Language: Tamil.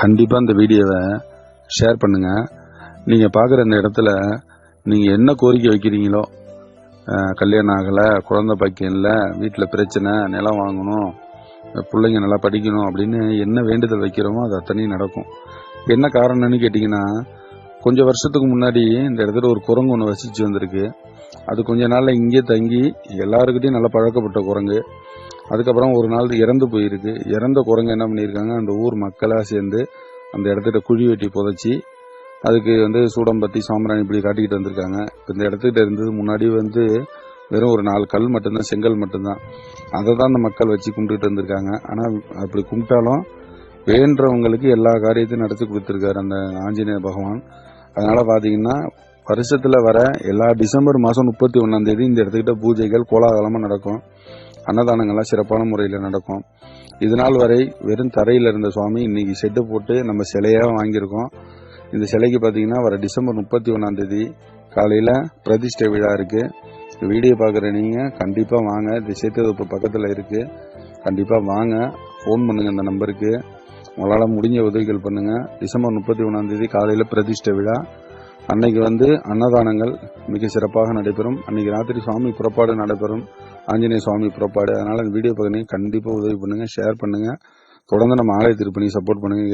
கண்டிப்பாக இந்த வீடியோவை ஷேர் பண்ணுங்கள். நீங்கள் பார்க்குற இந்த இடத்துல நீங்கள் என்ன கோரிக்கை வைக்கிறீங்களோ, கல்யாணம் ஆகலை, குழந்தை பாக்கியம் இல்லை, வீட்டில் பிரச்சனை, நிலம் வாங்கணும், பிள்ளைங்க நல்லா படிக்கணும் அப்படின்னு என்ன வேண்டுதல் வைக்கிறோமோ அது அத்தனையும் நடக்கும். என்ன காரணம்னு கேட்டிங்கன்னா, கொஞ்சம் வருஷத்துக்கு முன்னாடி இந்த இடத்துல ஒரு குரங்கு ஒன்று வசித்து வந்திருக்கு. அது கொஞ்ச நாளில் இங்கே தங்கி எல்லாருக்கிட்டையும் நல்லா பழக்கப்பட்ட குரங்கு. அதுக்கப்புறம் ஒரு நாள் இறந்து போயிருக்கு. இறந்த குரங்கு என்ன பண்ணியிருக்காங்க, அந்த ஊர் மக்களாக சேர்ந்து அந்த இடத்துல குழி வெட்டி புதைச்சி அதுக்கு சூடம்பத்தி சாம்பிராணி இப்படி காட்டிக்கிட்டு வந்திருக்காங்க. இந்த இடத்துக்கிட்ட இருந்தது முன்னாடி வெறும் ஒரு 4 கல் மட்டும்தான், செங்கல் மட்டும்தான். அதை தான் அந்த மக்கள் வச்சு கும்பிட்டுட்டு வந்திருக்காங்க. ஆனால் அப்படி கும்பிட்டாலும் வேண்டவங்களுக்கு எல்லா காரியத்தையும் நடத்தி கொடுத்துருக்காரு அந்த ஆஞ்சநேய பகவான். அதனால பார்த்தீங்கன்னா வருஷத்தில் வர எல்லா டிசம்பர் மாதம் 31 இந்த இடத்துக்கிட்ட பூஜைகள் கோலாகலமாக நடக்கும். அன்னதானங்கள்லாம் சிறப்பான முறையில் நடக்கும். இது நாள் வரை வெறும் தரையில் இருந்த சுவாமி இன்னைக்கு செட்டு போட்டு நம்ம சிலையாக வாங்கியிருக்கோம். இந்த சிலைக்கு பார்த்தீங்கன்னா வர டிசம்பர் 31 காலையில் பிரதிஷ்டை விழா இருக்குது. வீடியோ பார்க்குற நீங்கள் கண்டிப்பாக வாங்க. திசைத்தொகுப்பு பக்கத்தில் இருக்குது. கண்டிப்பாக வாங்க. ஃபோன் பண்ணுங்கள் இந்த நம்பருக்கு. உங்களால் முடிஞ்ச உதவிகள் பண்ணுங்கள். டிசம்பர் 31 காலையில் பிரதிஷ்டை விழா. அன்னைக்கு அன்னதானங்கள் மிக சிறப்பாக நடைபெறும். அன்னைக்கு ராத்திரி சுவாமி புறப்பாடு நடைபெறும், ஆஞ்சநேய சுவாமி புறப்பாடு. அதனால் இந்த வீடியோ பார்க்குறீங்க கண்டிப்பாக உதவி பண்ணுங்கள், ஷேர் பண்ணுங்கள். தொடர்ந்து நம்ம ஆலய திருப்பணி சப்போர்ட் பண்ணுங்கள்.